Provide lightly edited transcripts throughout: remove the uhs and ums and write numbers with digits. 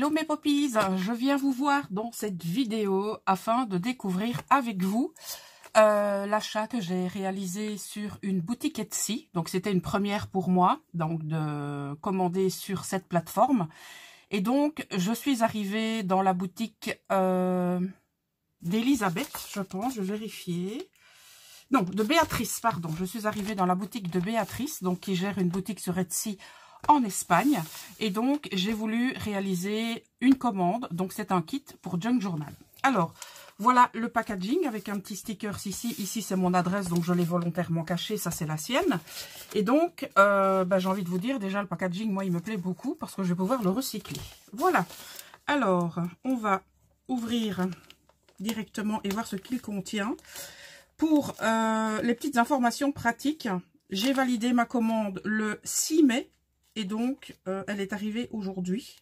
Hello mes poppies, je viens vous voir dans cette vidéo afin de découvrir avec vous l'achat que j'ai réalisé sur une boutique Etsy. Donc c'était une première pour moi, donc de commander sur cette plateforme. Et donc je suis arrivée dans la boutique d'Elisabeth, je pense, je vais vérifier. Non, de Béatrice, pardon. Je suis arrivée dans la boutique de Béatrice, donc qui gère une boutique sur Etsy en Espagne. Et donc, j'ai voulu réaliser une commande. Donc, c'est un kit pour Junk Journal. Alors, voilà le packaging avec un petit sticker ici. Ici, c'est mon adresse, donc je l'ai volontairement caché. Ça, c'est la sienne. Et donc, j'ai envie de vous dire, déjà, le packaging, moi, il me plaît beaucoup parce que je vais pouvoir le recycler. Voilà. Alors, on va ouvrir directement et voir ce qu'il contient. Pour les petites informations pratiques, j'ai validé ma commande le 6 mai. Et donc, elle est arrivée aujourd'hui.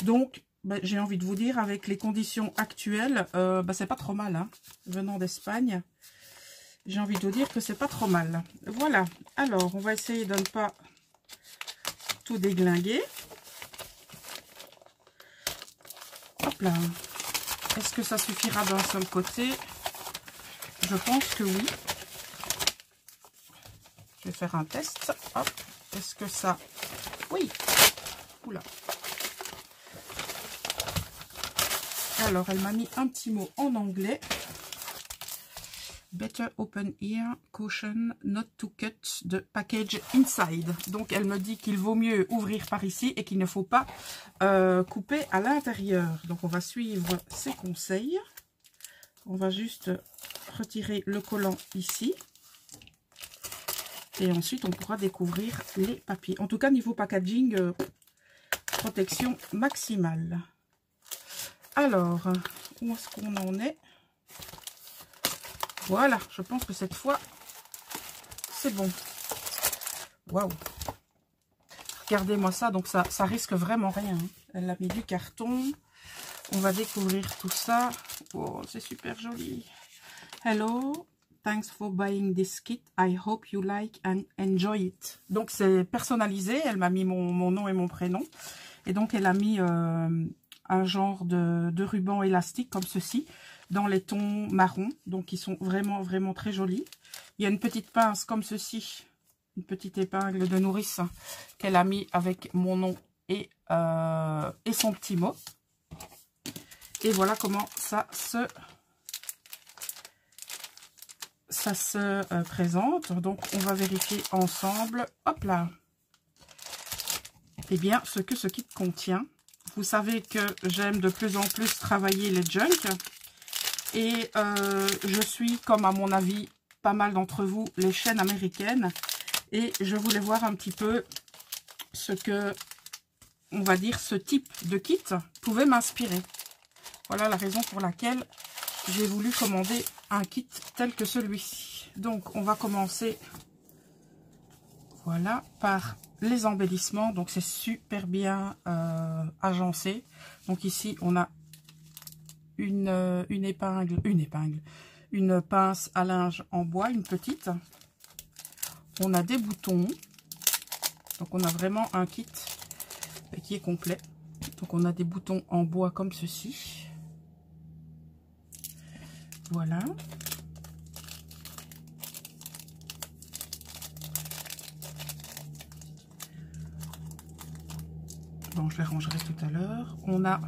Donc, j'ai envie de vous dire, avec les conditions actuelles, c'est pas trop mal, hein, venant d'Espagne. J'ai envie de vous dire que c'est pas trop mal. Voilà. Alors, on va essayer de ne pas tout déglinguer. Hop là. Est-ce que ça suffira d'un seul côté? Je pense que oui. Je vais faire un test. Hop. Est-ce que ça... Oui. Oula. Alors, elle m'a mis un petit mot en anglais. Better open here, caution not to cut the package inside. Donc, elle me dit qu'il vaut mieux ouvrir par ici et qu'il ne faut pas couper à l'intérieur. Donc, on va suivre ses conseils. On va juste retirer le collant ici. Et ensuite, on pourra découvrir les papiers. En tout cas, niveau packaging, protection maximale. Alors, où est-ce qu'on en est? Voilà, je pense que cette fois, c'est bon. Waouh! Regardez-moi ça, donc ça risque vraiment rien. Elle a mis du carton. On va découvrir tout ça. Oh, c'est super joli. Hello! Thanks for buying this kit. I hope you like and enjoy it. Donc, c'est personnalisé. Elle m'a mis mon nom et mon prénom. Et donc, elle a mis un genre de ruban élastique comme ceci, dans les tons marron. Donc, ils sont vraiment, vraiment très jolis. Il y a une petite pince comme ceci, une petite épingle de nourrice qu'elle a mis avec mon nom et son petit mot. Et voilà comment ça se présente. Donc, on va vérifier ensemble. Hop là. Eh bien, ce que ce kit contient. Vous savez que j'aime de plus en plus travailler les junk. Et je suis, comme à mon avis, pas mal d'entre vous, les chaînes américaines. Et je voulais voir un petit peu ce que, on va dire, ce type de kit pouvait m'inspirer. Voilà la raison pour laquelle j'ai voulu commander un kit tel que celui-ci. Donc, on va commencer, voilà, par les embellissements. Donc, c'est super bien agencé. Donc, ici, on a une pince à linge en bois, une petite. On a des boutons. Donc, on a vraiment un kit qui est complet. Donc, on a des boutons en bois comme ceci. Voilà. Bon, je les rangerai tout à l'heure. On a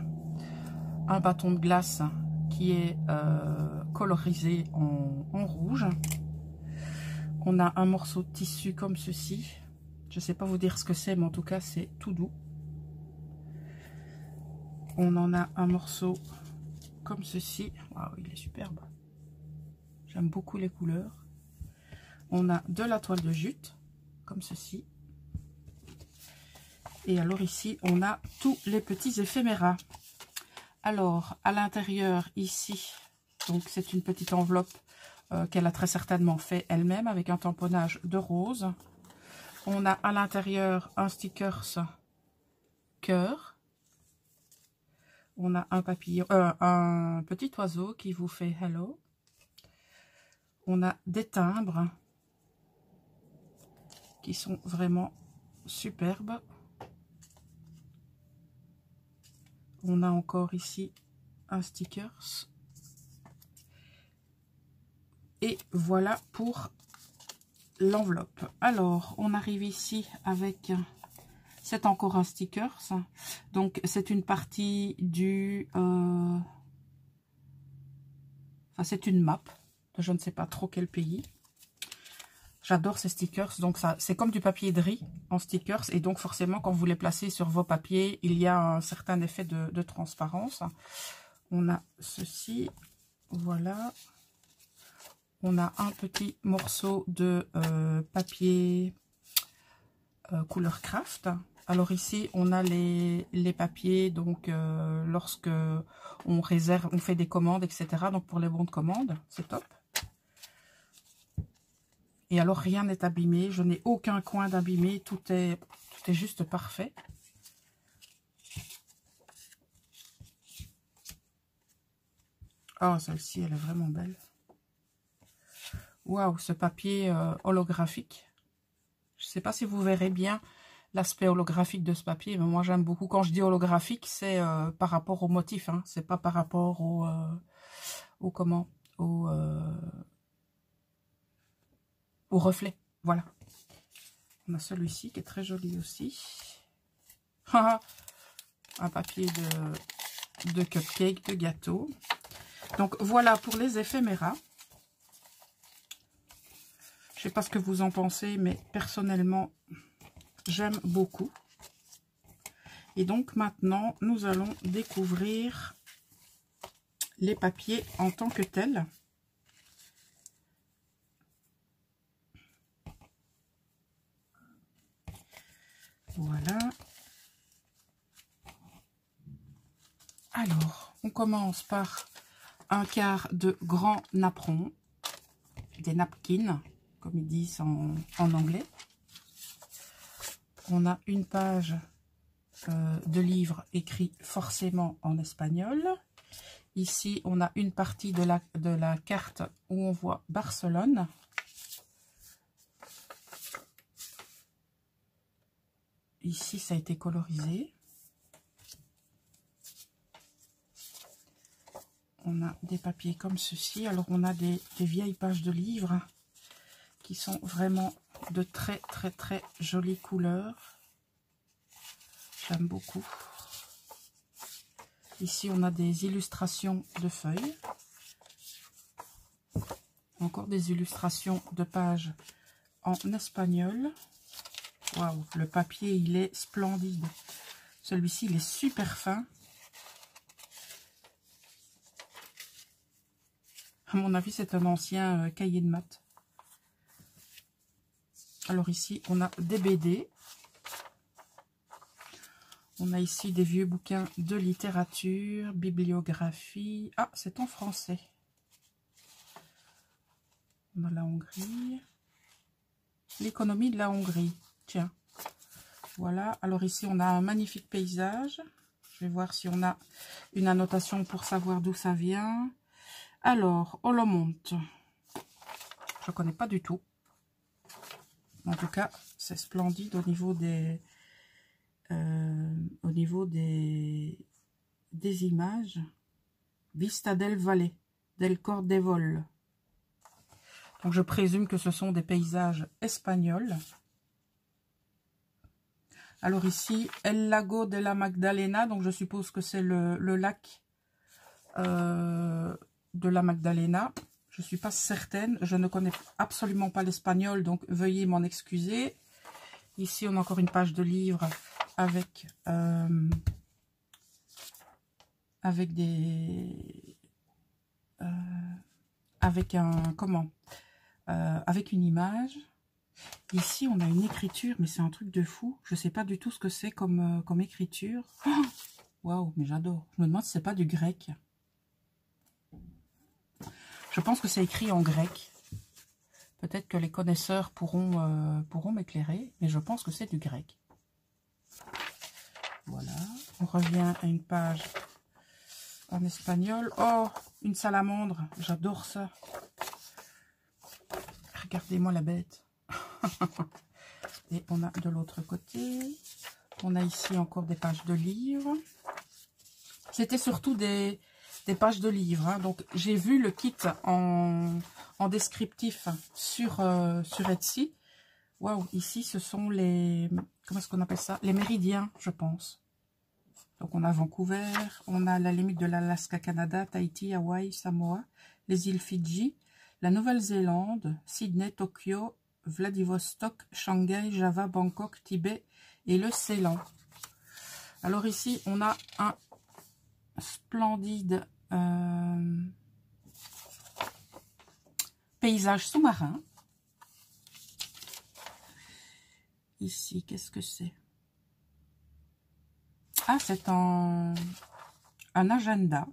un bâton de glace qui est colorisé en rouge. On a un morceau de tissu comme ceci. Je ne sais pas vous dire ce que c'est, mais en tout cas, c'est tout doux. On en a un morceau comme ceci. Waouh, il est superbe. J'aime beaucoup les couleurs. On a de la toile de jute, comme ceci. Et alors ici, on a tous les petits éphéméras. Alors, à l'intérieur, ici, donc c'est une petite enveloppe qu'elle a très certainement fait elle-même avec un tamponnage de rose. On a à l'intérieur un sticker cœur. On a un papillon, un petit oiseau qui vous fait hello. On a des timbres qui sont vraiment superbes. on a encore ici un stickers. Et voilà pour l'enveloppe. Alors, on arrive ici avec... C'est encore un stickers. Donc, c'est une partie du... Enfin, c'est une map. Je ne sais pas trop quel pays. J'adore ces stickers. Donc, ça, c'est comme du papier de riz en stickers. Et donc, forcément, quand vous les placez sur vos papiers, il y a un certain effet de transparence. On a ceci. Voilà. On a un petit morceau de papier couleur craft. Alors ici, on a les papiers, donc lorsque on réserve, on fait des commandes, etc. Donc pour les bons de commande, c'est top. Et alors rien n'est abîmé, je n'ai aucun coin d'abîmé, tout est juste parfait. Oh, celle-ci, elle est vraiment belle. Waouh, ce papier holographique. Je ne sais pas si vous verrez bien l'aspect holographique de ce papier, mais moi j'aime beaucoup. Quand je dis holographique, c'est par rapport au motif, hein. C'est pas par rapport au reflet. Voilà. On a celui-ci qui est très joli aussi. Un papier de cupcake, de gâteau. Donc voilà pour les éphéméras. Je sais pas ce que vous en pensez, mais personnellement, j'aime beaucoup. Et donc maintenant, nous allons découvrir les papiers en tant que tels. Voilà. Alors, on commence par un quart de grand napperon, des napkins, comme ils disent en anglais. On a une page de livre écrit forcément en espagnol. Ici, on a une partie de la carte où on voit Barcelone. Ici, ça a été colorisé. On a des papiers comme ceci. Alors, on a des vieilles pages de livres qui sont vraiment de très, très, très jolies couleurs. J'aime beaucoup. Ici, on a des illustrations de feuilles. Encore des illustrations de pages en espagnol. Waouh, le papier, il est splendide. Celui-ci, il est super fin. À mon avis, c'est un ancien cahier de maths. Alors ici, on a des BD. On a ici des vieux bouquins de littérature, bibliographie. Ah, c'est en français. On a la Hongrie. L'économie de la Hongrie. Tiens. Voilà. Alors ici, on a un magnifique paysage. Je vais voir si on a une annotation pour savoir d'où ça vient. Alors, Olomouc. Je ne connais pas du tout. En tout cas, c'est splendide au niveau des images. Vista del Valle, del Cordevol. Donc je présume que ce sont des paysages espagnols. Alors ici, El Lago de la Magdalena, donc je suppose que c'est le lac de la Magdalena. Je ne suis pas certaine, je ne connais absolument pas l'espagnol, donc veuillez m'en excuser. Ici, on a encore une page de livre avec avec une image. Ici, on a une écriture, mais c'est un truc de fou. Je ne sais pas du tout ce que c'est comme écriture. Waouh, mais j'adore. Je me demande si c'est pas du grec. Je pense que c'est écrit en grec. Peut-être que les connaisseurs pourront m'éclairer, mais je pense que c'est du grec. Voilà. On revient à une page en espagnol. Oh, une salamandre. J'adore ça. Regardez-moi la bête. Et on a de l'autre côté. On a ici encore des pages de livres. C'était surtout des pages de livres. Hein. Donc, j'ai vu le kit en descriptif sur Etsy. Waouh, ici, ce sont les... Comment est-ce qu'on appelle ça? Les méridiens, je pense. Donc, on a Vancouver, on a la limite de l'Alaska, Canada, Tahiti, Hawaï, Samoa, les îles Fidji, la Nouvelle-Zélande, Sydney, Tokyo, Vladivostok, Shanghai, Java, Bangkok, Tibet et le Ceylan. Alors ici, on a un splendide paysage sous-marin. Ici, qu'est-ce que c'est? Ah, c'est un agenda.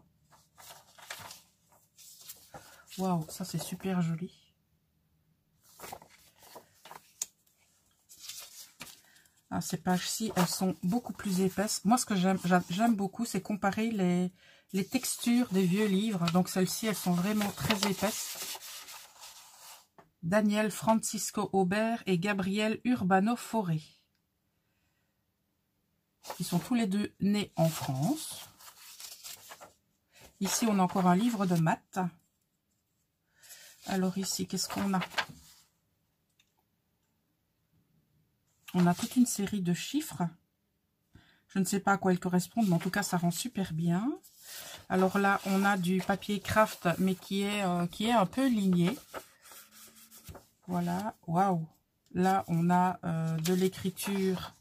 Waouh, ça c'est super joli. Ah, ces pages-ci, elles sont beaucoup plus épaisses. Moi, ce que j'aime beaucoup, c'est comparer les textures des vieux livres. Donc, celles-ci, elles sont vraiment très épaisses. Daniel Francisco Aubert et Gabriel Urbano Fauré. Ils sont tous les deux nés en France. Ici, on a encore un livre de maths. Alors ici, qu'est-ce qu'on a? On a toute une série de chiffres. Je ne sais pas à quoi ils correspondent, mais en tout cas, ça rend super bien. Alors là, on a du papier craft, mais qui est un peu ligné. Voilà, waouh. Là, on a de l'écriture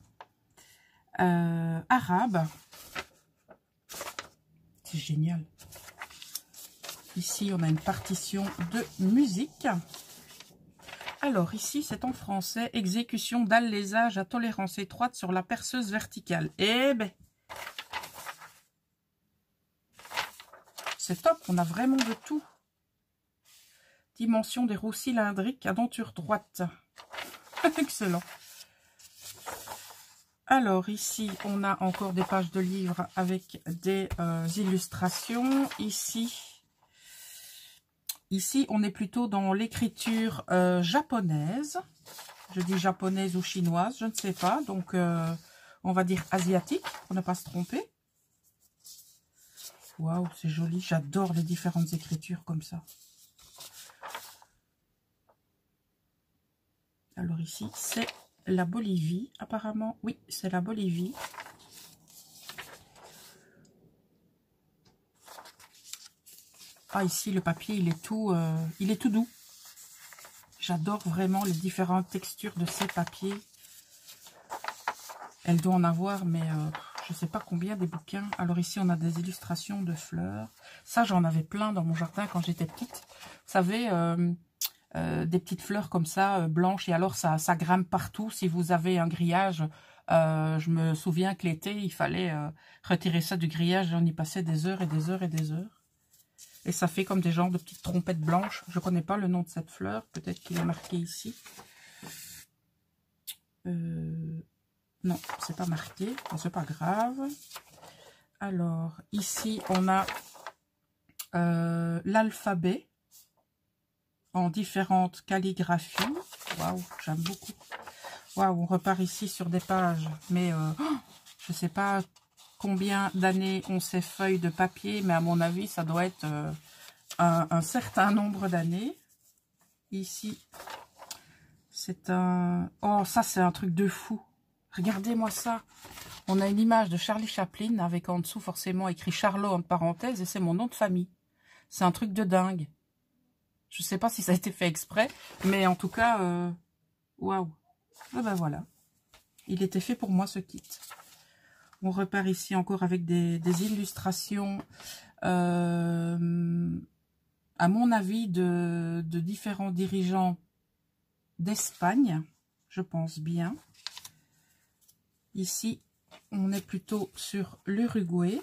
arabe. C'est génial. Ici, on a une partition de musique. Alors, ici, c'est en français. Exécution d'alésage à tolérance étroite sur la perceuse verticale. Eh ben, c'est top. On a vraiment de tout. Dimension des roues cylindriques à denture droite. Excellent. Alors, ici, on a encore des pages de livres avec des illustrations. Ici, on est plutôt dans l'écriture japonaise. Je dis japonaise ou chinoise, je ne sais pas. Donc, on va dire asiatique, pour ne pas se tromper. Waouh, c'est joli. J'adore les différentes écritures comme ça. Alors ici, c'est la Bolivie, apparemment. Oui, c'est la Bolivie. Ah, ici, le papier, il est tout doux. J'adore vraiment les différentes textures de ces papiers. Elle doit en avoir, mais je ne sais pas combien des bouquins. Alors ici, on a des illustrations de fleurs. Ça, j'en avais plein dans mon jardin quand j'étais petite. Vous savez, des petites fleurs comme ça, blanches. Et alors, ça grimpe partout. Si vous avez un grillage, je me souviens que l'été, il fallait retirer ça du grillage. On y passait des heures et des heures et des heures. Et ça fait comme des genres de petites trompettes blanches. Je ne connais pas le nom de cette fleur. Peut-être qu'il est marqué ici. Non, c'est pas marqué. C'est pas grave. Alors, ici, on a l'alphabet en différentes calligraphies. Waouh, j'aime beaucoup. Waouh, on repart ici sur des pages. Mais je ne sais pas combien d'années ont ces feuilles de papier, mais à mon avis, ça doit être un certain nombre d'années. Ici, c'est un... Oh, ça, c'est un truc de fou. Regardez-moi ça. On a une image de Charlie Chaplin avec en dessous forcément écrit Charlot entre parenthèses et c'est mon nom de famille. C'est un truc de dingue. Je ne sais pas si ça a été fait exprès, mais en tout cas, waouh. Ah ben voilà. Il était fait pour moi ce kit. On repart ici encore avec des illustrations, à mon avis, de différents dirigeants d'Espagne, je pense bien. Ici, on est plutôt sur l'Uruguay.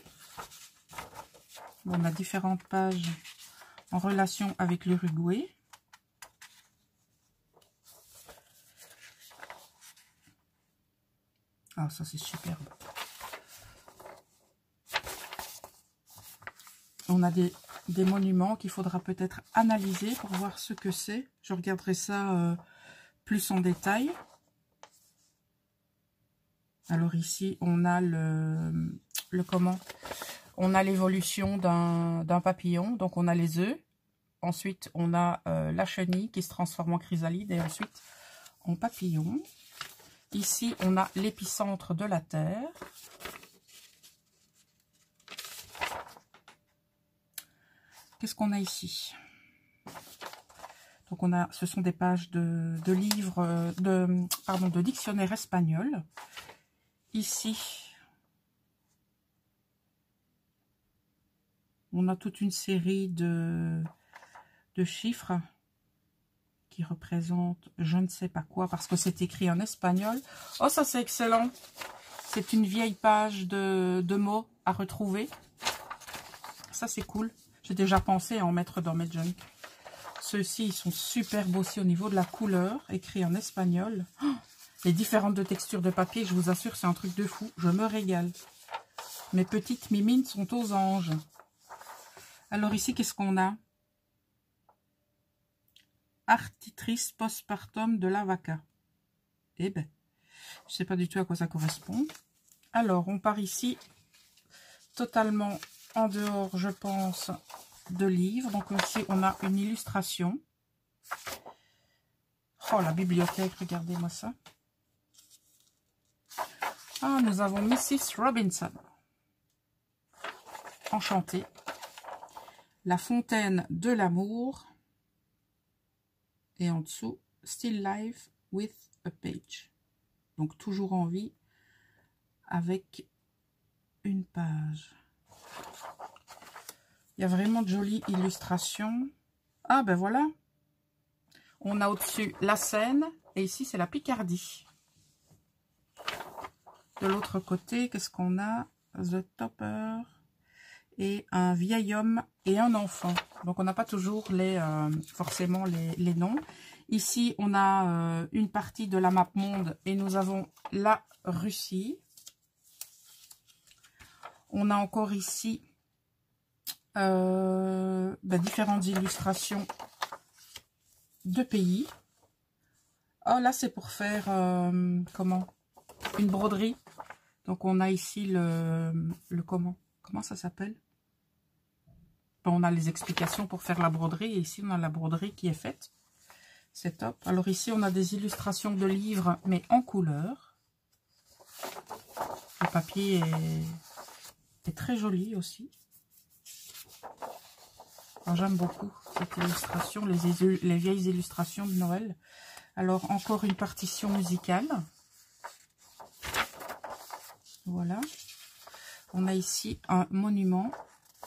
On a différentes pages en relation avec l'Uruguay. Ah, ça c'est superbe. On a des monuments qu'il faudra peut-être analyser pour voir ce que c'est. Je regarderai ça plus en détail. Alors ici, on a le comment? On a l'évolution d'un papillon, donc on a les œufs. Ensuite, on a la chenille qui se transforme en chrysalide et ensuite en papillon. Ici, on a l'épicentre de la Terre. Qu'est-ce qu'on a ici? Donc, ce sont des pages de livres, de dictionnaire espagnol. Ici, on a toute une série de chiffres qui représentent je ne sais pas quoi parce que c'est écrit en espagnol. Oh, ça c'est excellent. C'est une vieille page de mots à retrouver. Ça c'est cool. J'ai déjà pensé à en mettre dans mes junk. Ceux-ci, ils sont super beaux aussi au niveau de la couleur, écrit en espagnol. Oh, les différentes textures de papier, je vous assure, c'est un truc de fou. Je me régale. Mes petites mimines sont aux anges. Alors ici, qu'est-ce qu'on a? Artitrice postpartum de la vaca. Eh ben, je ne sais pas du tout à quoi ça correspond. Alors, on part ici totalement en dehors, je pense, de livres. Donc ici, on a une illustration. Oh, la bibliothèque, regardez-moi ça. Ah, nous avons Mrs. Robinson. Enchantée. La fontaine de l'amour. Et en dessous, Still Life with a Page. Donc, toujours en vie avec une page. Il y a vraiment de jolies illustrations. Ah, ben voilà. On a au-dessus la Seine. Et ici, c'est la Picardie. De l'autre côté, qu'est-ce qu'on a? The Topper. Et un vieil homme et un enfant. Donc, on n'a pas toujours forcément les noms. Ici, on a une partie de la map monde et nous avons la Russie. On a encore ici différentes illustrations de pays. Oh, là, c'est pour faire, comment? Une broderie. Donc, on a ici le comment ça s'appelle? On a les explications pour faire la broderie. Et ici, on a la broderie qui est faite. C'est top. Alors ici, on a des illustrations de livres, mais en couleur. Le papier est très joli aussi. J'aime beaucoup cette illustration, les vieilles illustrations de Noël. Alors, encore une partition musicale. Voilà. On a ici un monument.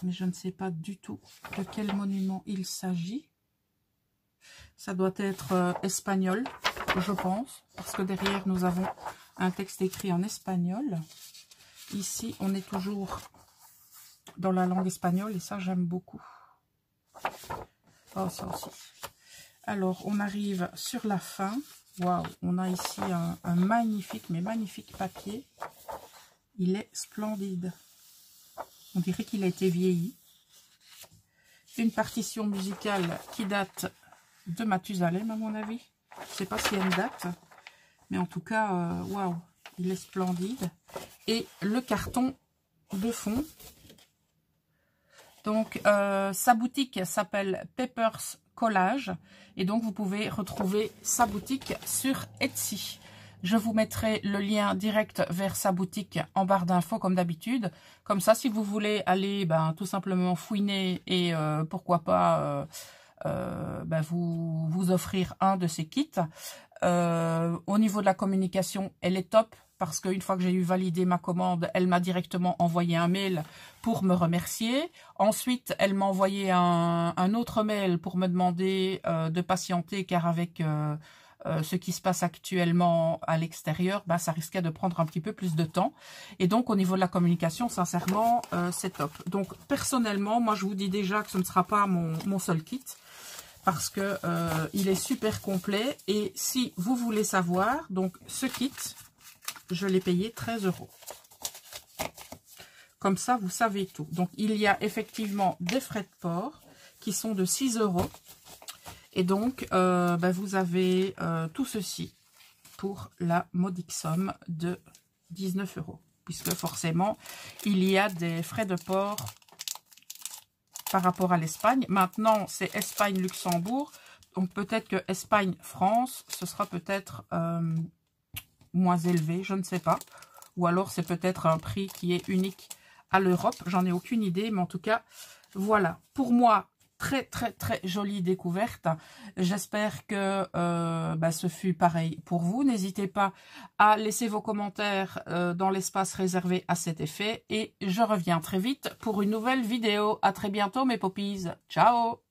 Mais je ne sais pas du tout de quel monument il s'agit. Ça doit être espagnol, je pense. Parce que derrière, nous avons un texte écrit en espagnol. Ici, on est toujours dans la langue espagnole. Et ça, j'aime beaucoup. Oh, ça aussi. Alors, on arrive sur la fin. Waouh, on a ici un magnifique, mais magnifique papier. Il est splendide. On dirait qu'il a été vieilli. Une partition musicale qui date de Mathusalem, à mon avis. Je ne sais pas s'il y a une date. Mais en tout cas, waouh, il est splendide. Et le carton de fond. Donc, sa boutique s'appelle Peppers Collage. Et donc, vous pouvez retrouver sa boutique sur Etsy. Je vous mettrai le lien direct vers sa boutique en barre d'infos comme d'habitude. Comme ça, si vous voulez aller tout simplement fouiner et pourquoi pas vous offrir un de ces kits. Au niveau de la communication, elle est top parce qu'une fois que j'ai eu validé ma commande, elle m'a directement envoyé un mail pour me remercier. Ensuite, elle m'a envoyé un autre mail pour me demander de patienter car avec... ce qui se passe actuellement à l'extérieur, ça risquait de prendre un petit peu plus de temps. Et donc, au niveau de la communication, sincèrement, c'est top. Donc, personnellement, moi, je vous dis déjà que ce ne sera pas mon seul kit parce que il est super complet. Et si vous voulez savoir, donc, ce kit, je l'ai payé 13 €. Comme ça, vous savez tout. Donc, il y a effectivement des frais de port qui sont de 6 €. Et donc, vous avez tout ceci pour la modique somme de 19 €. puisque forcément, il y a des frais de port par rapport à l'Espagne. Maintenant, c'est Espagne-Luxembourg. Donc, peut-être que Espagne-France, ce sera peut-être moins élevé, je ne sais pas. Ou alors, c'est peut-être un prix qui est unique à l'Europe. J'en ai aucune idée, mais en tout cas, voilà. Pour moi, très, très, très jolie découverte. J'espère que ce fut pareil pour vous. N'hésitez pas à laisser vos commentaires dans l'espace réservé à cet effet. Et je reviens très vite pour une nouvelle vidéo. À très bientôt, mes poppies. Ciao!